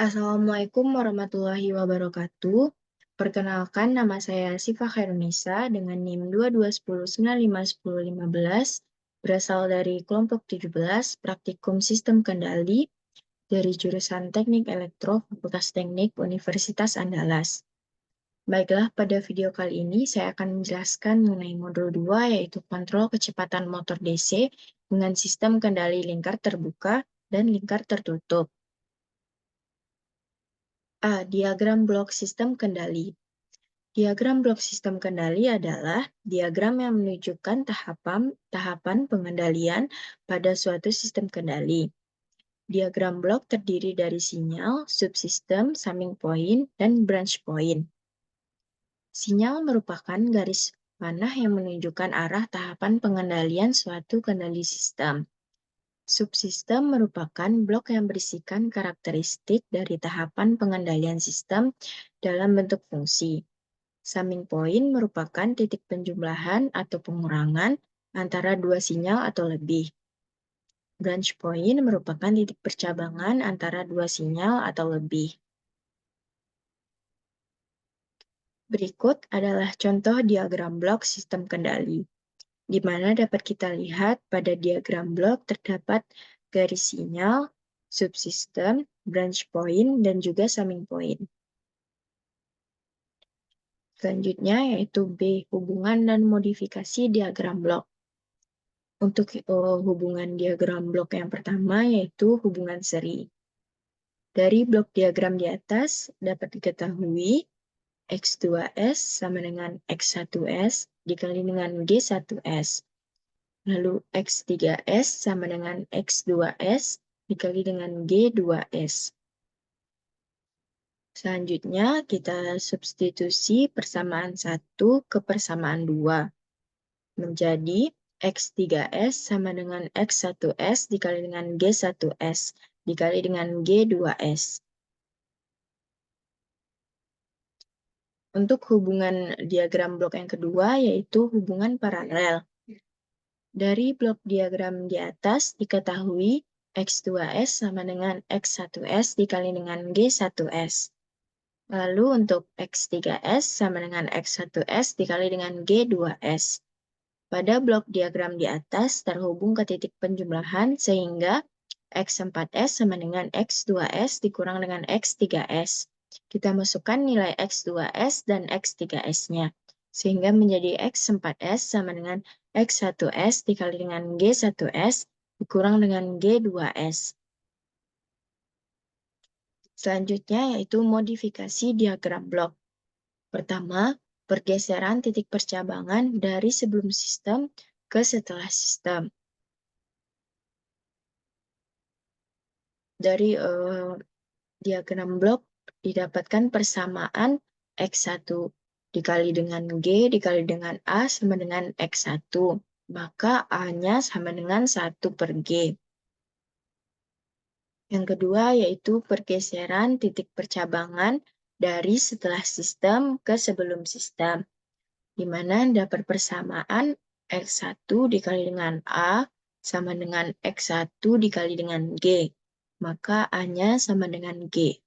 Assalamualaikum warahmatullahi wabarakatuh. Perkenalkan, nama saya Sifa Khairunisa dengan NIM 2210951015, berasal dari kelompok 17 Praktikum Sistem Kendali dari jurusan Teknik Elektro Fakultas Teknik Universitas Andalas. Baiklah, pada video kali ini saya akan menjelaskan mengenai modul 2, yaitu kontrol kecepatan motor DC dengan sistem kendali lingkar terbuka dan lingkar tertutup. A. Diagram blok sistem kendali. Diagram blok sistem kendali adalah diagram yang menunjukkan tahapan pengendalian pada suatu sistem kendali. Diagram blok terdiri dari sinyal, subsistem, summing point, dan branch point. Sinyal merupakan garis panah yang menunjukkan arah tahapan pengendalian suatu kendali sistem. Subsistem merupakan blok yang berisikan karakteristik dari tahapan pengendalian sistem dalam bentuk fungsi. Summing point merupakan titik penjumlahan atau pengurangan antara dua sinyal atau lebih. Branch point merupakan titik percabangan antara dua sinyal atau lebih. Berikut adalah contoh diagram blok sistem kendali, di mana dapat kita lihat pada diagram blok terdapat garis sinyal, subsistem, branch point, dan juga summing point. Selanjutnya yaitu B, hubungan dan modifikasi diagram blok. Untuk hubungan diagram blok yang pertama yaitu hubungan seri. Dari blok diagram di atas dapat diketahui X2S sama dengan X1S dikali dengan G1S. Lalu X3S sama dengan X2S dikali dengan G2S. Selanjutnya kita substitusi persamaan 1 ke persamaan 2. Menjadi X3S sama dengan X1S dikali dengan G1S dikali dengan G2S. Untuk hubungan diagram blok yang kedua yaitu hubungan paralel. Dari blok diagram di atas diketahui X2S sama dengan X1S dikali dengan G1S. Lalu untuk X3S sama dengan X1S dikali dengan G2S. Pada blok diagram di atas terhubung ke titik penjumlahan sehingga X4S sama dengan X2S dikurang dengan X3S. Kita masukkan nilai X2S dan X3S-nya. Sehingga menjadi X4S sama dengan X1S dikali dengan G1S dikurang dengan G2S. Selanjutnya yaitu modifikasi diagram blok. Pertama, pergeseran titik percabangan dari sebelum sistem ke setelah sistem. Dari diagram blok didapatkan persamaan X1 dikali dengan G dikali dengan A sama dengan X1. Maka A-nya sama dengan 1 per G. Yang kedua yaitu pergeseran titik percabangan dari setelah sistem ke sebelum sistem, di mana dapat persamaan X1 dikali dengan A sama dengan X1 dikali dengan G. Maka A-nya sama dengan G.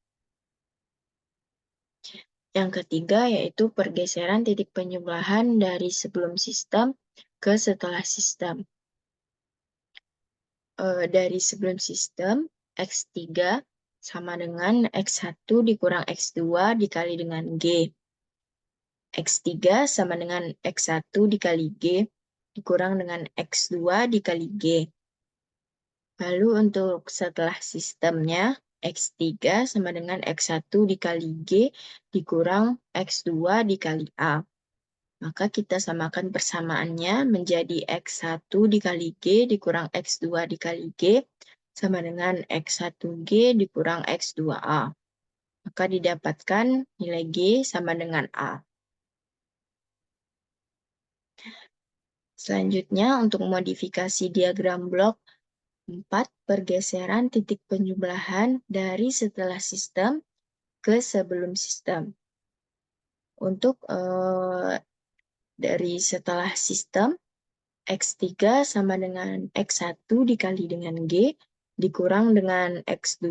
Yang ketiga yaitu pergeseran titik penjumlahan dari sebelum sistem ke setelah sistem. Dari sebelum sistem, X3 sama dengan X1 dikurang X2 dikali dengan G. X3 sama dengan X1 dikali G dikurang dengan X2 dikali G. Lalu untuk setelah sistemnya, X3 sama dengan X1 dikali G dikurang X2 dikali A. Maka kita samakan persamaannya menjadi X1 dikali G dikurang X2 dikali G sama dengan X1G dikurang X2A. Maka didapatkan nilai G sama dengan A. Selanjutnya untuk modifikasi diagram blok 4, pergeseran titik penjumlahan dari setelah sistem ke sebelum sistem. Untuk dari setelah sistem, X3 sama dengan X1 dikali dengan G dikurang dengan X2.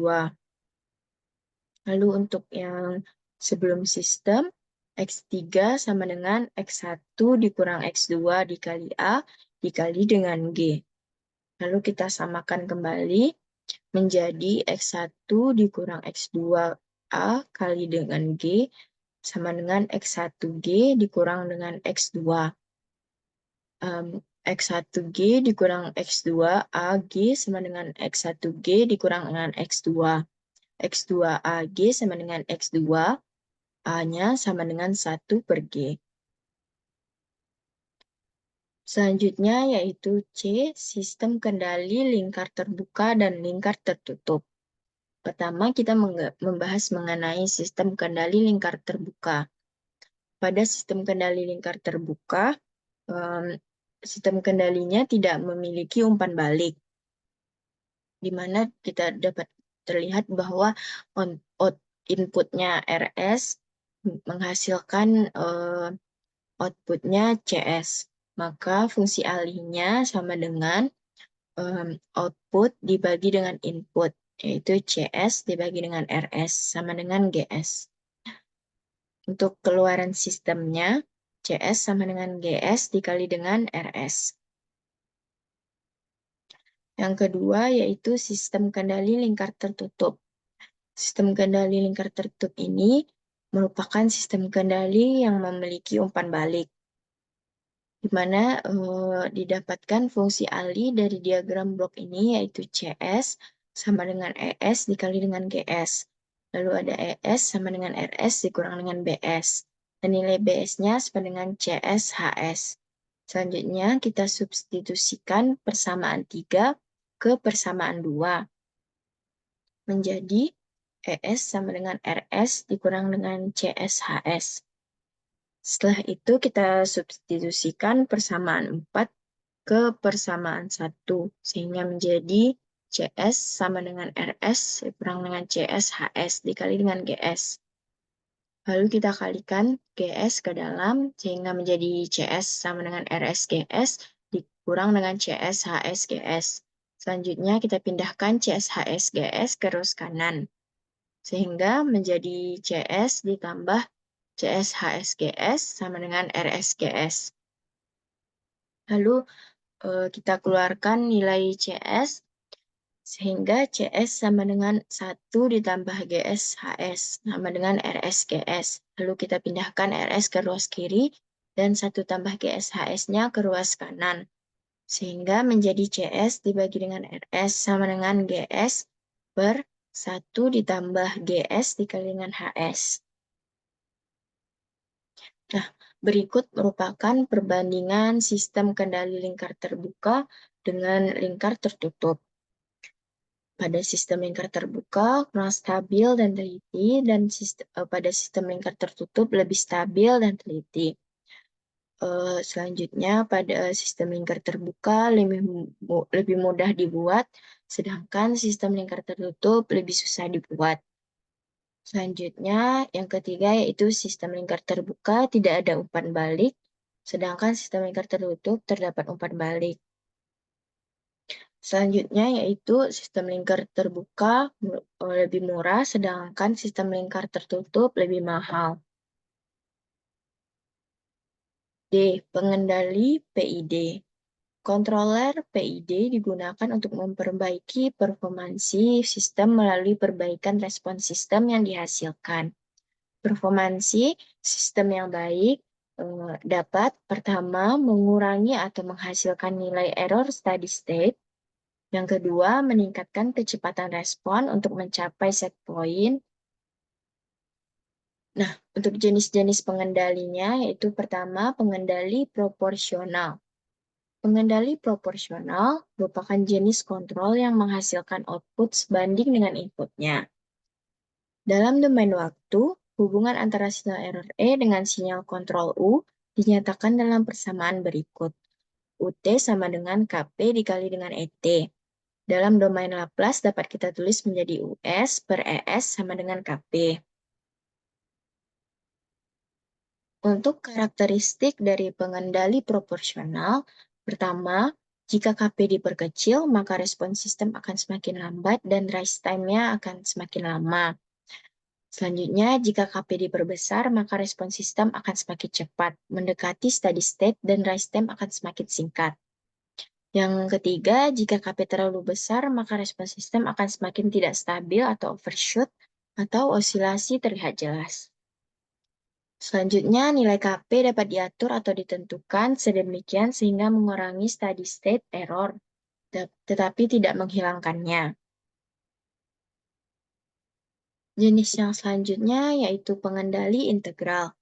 Lalu untuk yang sebelum sistem, X3 sama dengan X1 dikurang X2 dikali A dikali dengan G. Lalu kita samakan kembali menjadi X1 dikurang X2A kali dengan G sama dengan X1G dikurang dengan X2. X1G dikurang X2AG sama dengan X1G dikurang dengan X2. X2AG sama dengan X2, A-nya sama dengan 1 per G. Selanjutnya yaitu C, sistem kendali lingkar terbuka dan lingkar tertutup. Pertama, kita membahas mengenai sistem kendali lingkar terbuka. Pada sistem kendali lingkar terbuka, sistem kendalinya tidak memiliki umpan balik, di mana kita dapat terlihat bahwa inputnya RS menghasilkan outputnya CS. Maka fungsi alihnya sama dengan output dibagi dengan input, yaitu CS dibagi dengan RS, sama dengan GS. Untuk keluaran sistemnya, CS sama dengan GS dikali dengan RS. Yang kedua yaitu sistem kendali lingkar tertutup. Sistem kendali lingkar tertutup ini merupakan sistem kendali yang memiliki umpan balik, di mana didapatkan fungsi alih dari diagram blok ini yaitu CS sama dengan ES dikali dengan GS. Lalu ada ES sama dengan RS dikurang dengan BS. Dan nilai BS-nya sama dengan CS HS. Selanjutnya kita substitusikan persamaan 3 ke persamaan 2. Menjadi ES sama dengan RS dikurang dengan CS HS. Setelah itu kita substitusikan persamaan 4 ke persamaan 1, sehingga menjadi CS sama dengan RS kurang dengan CS HS dikali dengan GS. Lalu kita kalikan GS ke dalam, sehingga menjadi CS sama dengan RS GS dikurang dengan CS HS GS. Selanjutnya kita pindahkan CS HS GS ke ruas kanan, sehingga menjadi CS ditambah CS HSGS sama dengan RSGS. Lalu kita keluarkan nilai CS, sehingga CS sama dengan 1 ditambah GS HS sama dengan RSGS. Lalu kita pindahkan RS ke ruas kiri dan 1 tambah GS HS-nya ke ruas kanan, sehingga menjadi CS dibagi dengan RS sama dengan GS per 1 ditambah GS dikali dengan HS. Nah, berikut merupakan perbandingan sistem kendali lingkar terbuka dengan lingkar tertutup. Pada sistem lingkar terbuka kurang stabil dan teliti, dan pada sistem lingkar tertutup lebih stabil dan teliti. Selanjutnya pada sistem lingkar terbuka lebih mudah dibuat, sedangkan sistem lingkar tertutup lebih susah dibuat. Selanjutnya, yang ketiga yaitu sistem lingkar terbuka tidak ada umpan balik, sedangkan sistem lingkar tertutup terdapat umpan balik. Selanjutnya yaitu sistem lingkar terbuka lebih murah, sedangkan sistem lingkar tertutup lebih mahal. D. Pengendali PID. Controller PID digunakan untuk memperbaiki performansi sistem melalui perbaikan respons sistem yang dihasilkan. Performansi sistem yang baik dapat pertama mengurangi atau menghasilkan nilai error steady state. Yang kedua, meningkatkan kecepatan respon untuk mencapai set point. Nah, untuk jenis-jenis pengendalinya yaitu pertama pengendali proporsional. Pengendali proporsional merupakan jenis kontrol yang menghasilkan output sebanding dengan inputnya. Dalam domain waktu, hubungan antara sinyal error E dengan sinyal kontrol U dinyatakan dalam persamaan berikut. UT sama dengan KP dikali dengan ET. Dalam domain Laplace dapat kita tulis menjadi US per ES sama dengan KP. Untuk karakteristik dari pengendali proporsional, pertama, jika KP diperkecil, maka respons sistem akan semakin lambat dan rise time-nya akan semakin lama. Selanjutnya, jika KP diperbesar, maka respon sistem akan semakin cepat, mendekati steady state dan rise time akan semakin singkat. Yang ketiga, jika KP terlalu besar, maka respon sistem akan semakin tidak stabil atau overshoot, atau osilasi terlihat jelas. Selanjutnya, nilai KP dapat diatur atau ditentukan sedemikian sehingga mengurangi steady state error, tetapi tidak menghilangkannya. Jenis yang selanjutnya yaitu pengendali integral.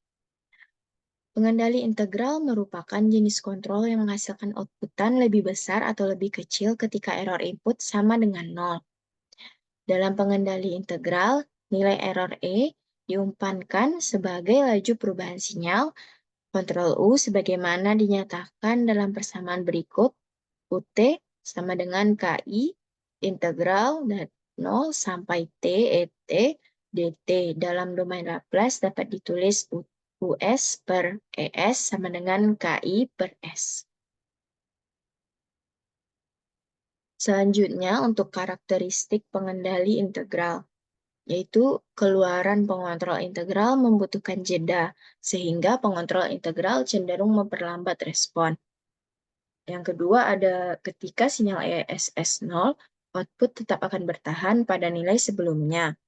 Pengendali integral merupakan jenis kontrol yang menghasilkan outputan lebih besar atau lebih kecil ketika error input sama dengan 0. Dalam pengendali integral, nilai error E diumpankan sebagai laju perubahan sinyal, kontrol U sebagaimana dinyatakan dalam persamaan berikut, UT sama dengan KI integral dari 0 sampai T, ET, DT dalam domain Laplace dapat ditulis US per ES sama dengan KI per S. Selanjutnya untuk karakteristik pengendali integral, yaitu keluaran pengontrol integral membutuhkan jeda, sehingga pengontrol integral cenderung memperlambat respon. Yang kedua ada ketika sinyal ESS 0, output tetap akan bertahan pada nilai sebelumnya.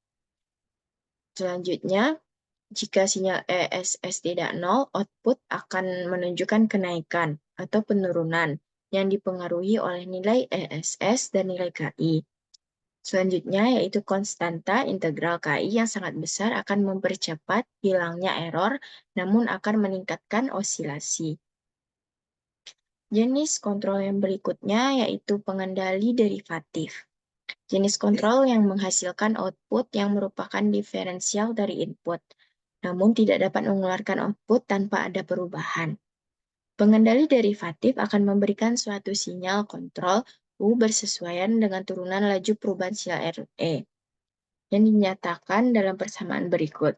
Selanjutnya, jika sinyal ESS tidak 0, output akan menunjukkan kenaikan atau penurunan yang dipengaruhi oleh nilai ESS dan nilai KI. Selanjutnya yaitu konstanta integral KI yang sangat besar akan mempercepat hilangnya error, namun akan meningkatkan osilasi. Jenis kontrol yang berikutnya yaitu pengendali derivatif. Jenis kontrol yang menghasilkan output yang merupakan diferensial dari input, namun tidak dapat mengeluarkan output tanpa ada perubahan. Pengendali derivatif akan memberikan suatu sinyal kontrol U bersesuaian dengan turunan laju perubahan sinyal RE yang dinyatakan dalam persamaan berikut.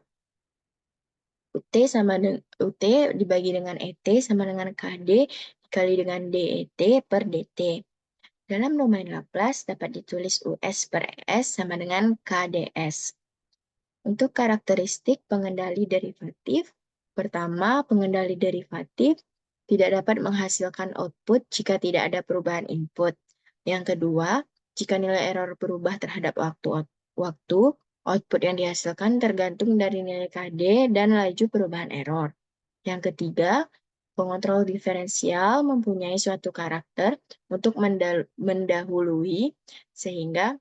UT dibagi dengan ET sama dengan KD dikali dengan DET per DT. Dalam domain Laplace dapat ditulis US per ES sama dengan KDS. Untuk karakteristik pengendali derivatif, pertama, pengendali derivatif tidak dapat menghasilkan output jika tidak ada perubahan input. Yang kedua, jika nilai error berubah terhadap waktu, output yang dihasilkan tergantung dari nilai KD dan laju perubahan error. Yang ketiga, pengontrol diferensial mempunyai suatu karakter untuk mendahului, sehingga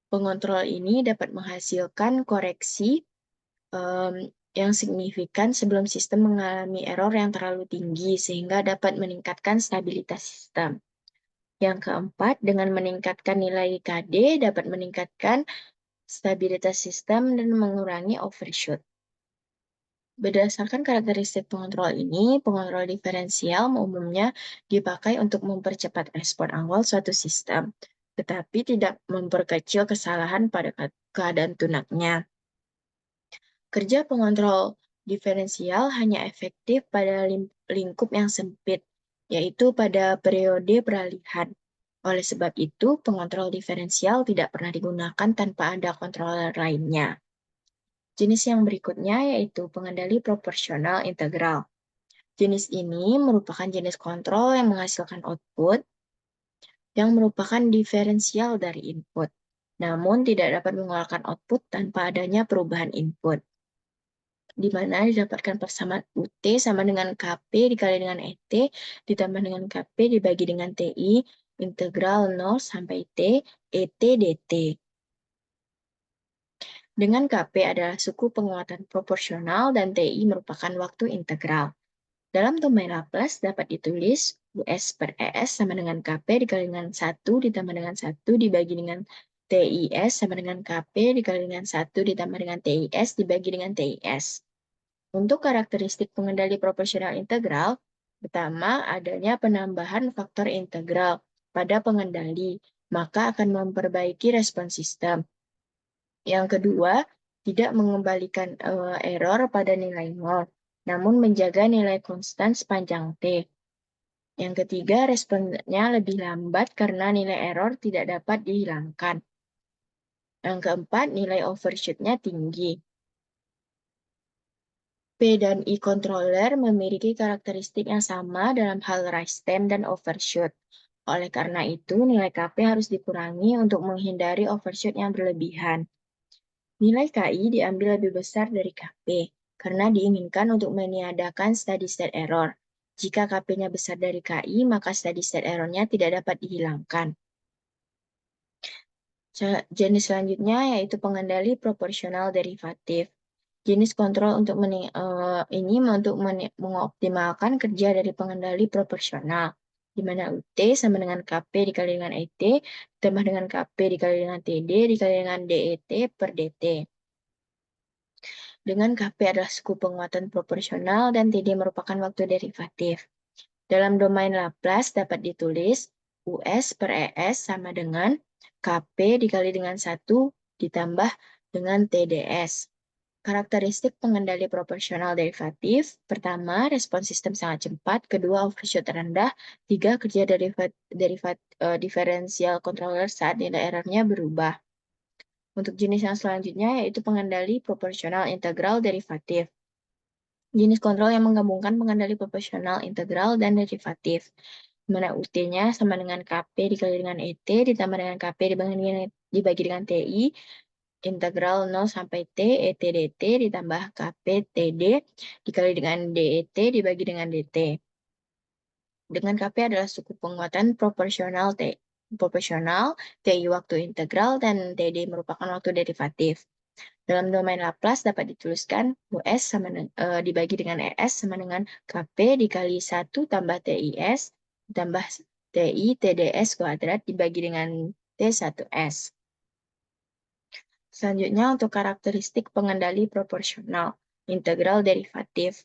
pengontrol ini dapat menghasilkan koreksi yang signifikan sebelum sistem mengalami error yang terlalu tinggi, sehingga dapat meningkatkan stabilitas sistem. Yang keempat, dengan meningkatkan nilai KD dapat meningkatkan stabilitas sistem dan mengurangi overshoot. Berdasarkan karakteristik pengontrol ini, pengontrol diferensial umumnya dipakai untuk mempercepat respon awal suatu sistem, tetapi tidak memperkecil kesalahan pada keadaan tunaknya. Kerja pengontrol diferensial hanya efektif pada lingkup yang sempit, yaitu pada periode peralihan. Oleh sebab itu, pengontrol diferensial tidak pernah digunakan tanpa ada controller lainnya. Jenis yang berikutnya yaitu pengendali proporsional integral. Jenis ini merupakan jenis kontrol yang menghasilkan output yang merupakan diferensial dari input, namun tidak dapat mengeluarkan output tanpa adanya perubahan input, di mana didapatkan persamaan UT sama dengan KP dikali dengan ET ditambah dengan KP dibagi dengan TI integral 0 sampai T ET DT. Dengan KP adalah suku penguatan proporsional dan TI merupakan waktu integral. Dalam domain Laplace dapat ditulis US per ES sama dengan KP dikali dengan 1 ditambah dengan 1 dibagi dengan TIS sama dengan KP dikali dengan 1 ditambah dengan TIS dibagi dengan TIS. Untuk karakteristik pengendali proporsional integral, pertama adanya penambahan faktor integral pada pengendali, maka akan memperbaiki respon sistem. Yang kedua, tidak mengembalikan error pada nilai 0, namun menjaga nilai konstan sepanjang T. Yang ketiga, responnya lebih lambat karena nilai error tidak dapat dihilangkan. Yang keempat, nilai overshoot-nya tinggi. P dan I controller memiliki karakteristik yang sama dalam hal rise time dan overshoot. Oleh karena itu, nilai KP harus dikurangi untuk menghindari overshoot yang berlebihan. Nilai KI diambil lebih besar dari KP, karena diinginkan untuk meniadakan steady state error. Jika KP-nya besar dari KI, maka steady state error-nya tidak dapat dihilangkan. Jenis selanjutnya yaitu pengendali proporsional derivatif. Jenis kontrol untuk ini untuk mengoptimalkan kerja dari pengendali proporsional, di mana UT sama dengan KP dikali dengan ET, ditambah dengan KP dikali dengan TD, dikali dengan DET per DT. Dengan KP adalah suku penguatan proporsional dan TD merupakan waktu derivatif. Dalam domain Laplace dapat ditulis US per ES sama dengan KP dikali dengan 1 ditambah dengan TDS. Karakteristik pengendali proporsional derivatif. Pertama, respons sistem sangat cepat. Kedua, overshoot rendah. Tiga, kerja diferensial controller saat nilai error-nya berubah. Untuk jenis yang selanjutnya yaitu pengendali proporsional integral derivatif. Jenis kontrol yang menggabungkan pengendali proporsional integral dan derivatif. Di mana UT-nya sama dengan KP dikali dengan ET ditambah dengan KP dibagi dengan TI integral 0 sampai T ET dt ditambah KP TD dikali dengan DET dibagi dengan DT. Dengan KP adalah suku penguatan proporsional TI waktu integral, dan TD merupakan waktu derivatif. Dalam domain Laplace dapat dituliskan US dibagi dengan ES sama dengan KP dikali 1 tambah TIS ditambah TI TDS kuadrat dibagi dengan T1S. Selanjutnya untuk karakteristik pengendali proporsional integral derivatif.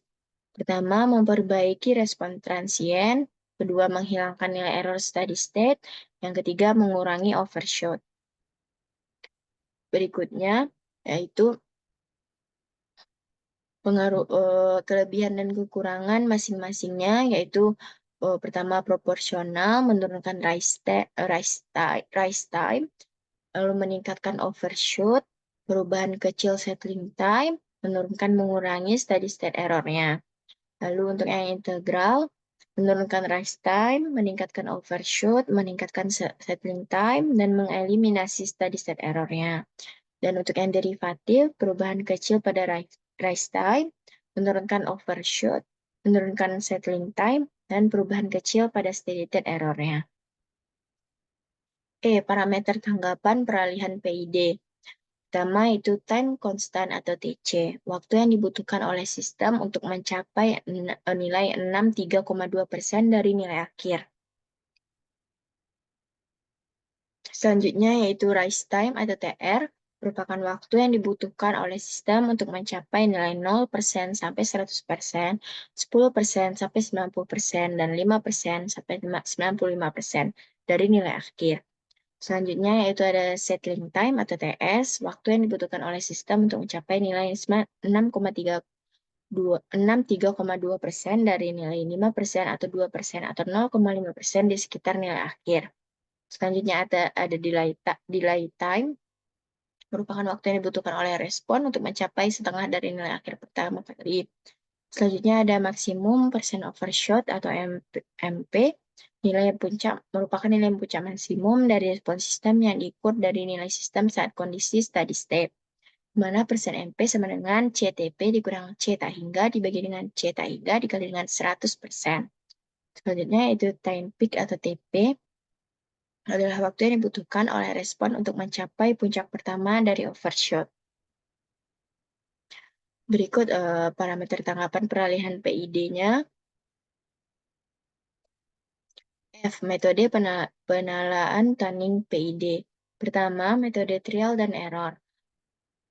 Pertama, memperbaiki respon transien. Kedua, menghilangkan nilai error steady state. Yang ketiga, mengurangi overshoot. Berikutnya, yaitu kelebihan dan kekurangan masing-masingnya, yaitu pertama proporsional, menurunkan rise time, lalu meningkatkan overshoot, perubahan kecil settling time, mengurangi steady state error-nya. Lalu untuk yang integral, menurunkan rise time, meningkatkan overshoot, meningkatkan settling time, dan mengeliminasi steady state error-nya. Dan untuk yang derivatif, perubahan kecil pada rise time, menurunkan overshoot, menurunkan settling time, dan perubahan kecil pada steady state error-nya. Parameter tanggapan peralihan PID. Pertama itu time constant atau TC, waktu yang dibutuhkan oleh sistem untuk mencapai nilai 63,2% dari nilai akhir. Selanjutnya yaitu rise time atau TR, merupakan waktu yang dibutuhkan oleh sistem untuk mencapai nilai 0% sampai 100%, 10% sampai 90%, dan 5% sampai 95% dari nilai akhir. Selanjutnya yaitu ada settling time atau TS, waktu yang dibutuhkan oleh sistem untuk mencapai nilai 63,2% dari nilai 5% atau 2% atau 0,5% di sekitar nilai akhir. Selanjutnya ada delay time, merupakan waktu yang dibutuhkan oleh respon untuk mencapai setengah dari nilai akhir pertama kali. Selanjutnya ada maksimum percent overshot atau MP, nilai puncak merupakan nilai puncak maksimum dari respon sistem yang diukur dari nilai sistem saat kondisi steady state, di mana persen MP sama dengan CTP dikurang C tak hingga dibagi dengan C tak hingga dikali dengan 100%. Selanjutnya itu time peak atau TP, adalah waktu yang dibutuhkan oleh respon untuk mencapai puncak pertama dari overshoot. Berikut parameter tanggapan peralihan PID-nya. F. Metode penalaan tuning PID. Pertama, metode trial dan error.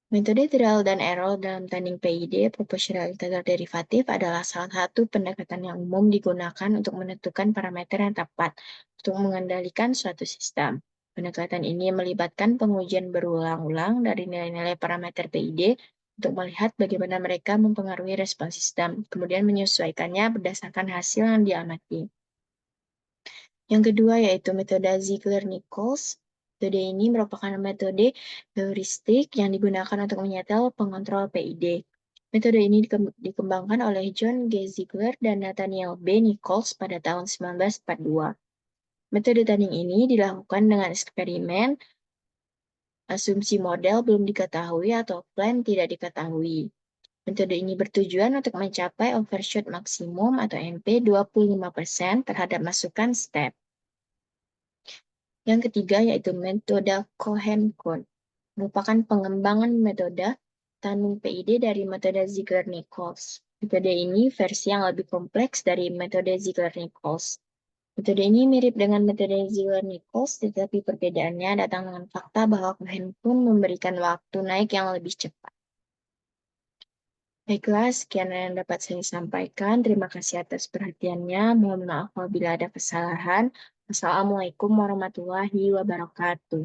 Metode trial dan error dalam tuning PID proporsional integral derivatif adalah salah satu pendekatan yang umum digunakan untuk menentukan parameter yang tepat untuk mengendalikan suatu sistem. Pendekatan ini melibatkan pengujian berulang-ulang dari nilai-nilai parameter PID untuk melihat bagaimana mereka mempengaruhi respons sistem, kemudian menyesuaikannya berdasarkan hasil yang diamati. Yang kedua yaitu metode Ziegler-Nichols. Metode ini merupakan metode heuristik yang digunakan untuk menyetel pengontrol PID. Metode ini dikembangkan oleh John G. Ziegler dan Nathaniel B. Nichols pada tahun 1942. Metode tanding ini dilakukan dengan eksperimen, asumsi model belum diketahui atau plan tidak diketahui. Metode ini bertujuan untuk mencapai overshoot maksimum atau NP 25% terhadap masukan step. Yang ketiga yaitu metode Cohen-Coon, merupakan pengembangan metode tanding PID dari metode Ziegler-Nichols. Metode ini versi yang lebih kompleks dari metode Ziegler-Nichols. Metode ini mirip dengan metode Ziegler-Nichols, tetapi perbedaannya datang dengan fakta bahwa Cohen-Coon memberikan waktu naik yang lebih cepat. Baiklah, sekian yang dapat saya sampaikan. Terima kasih atas perhatiannya. Mohon maaf apabila ada kesalahan. Wassalamualaikum warahmatullahi wabarakatuh.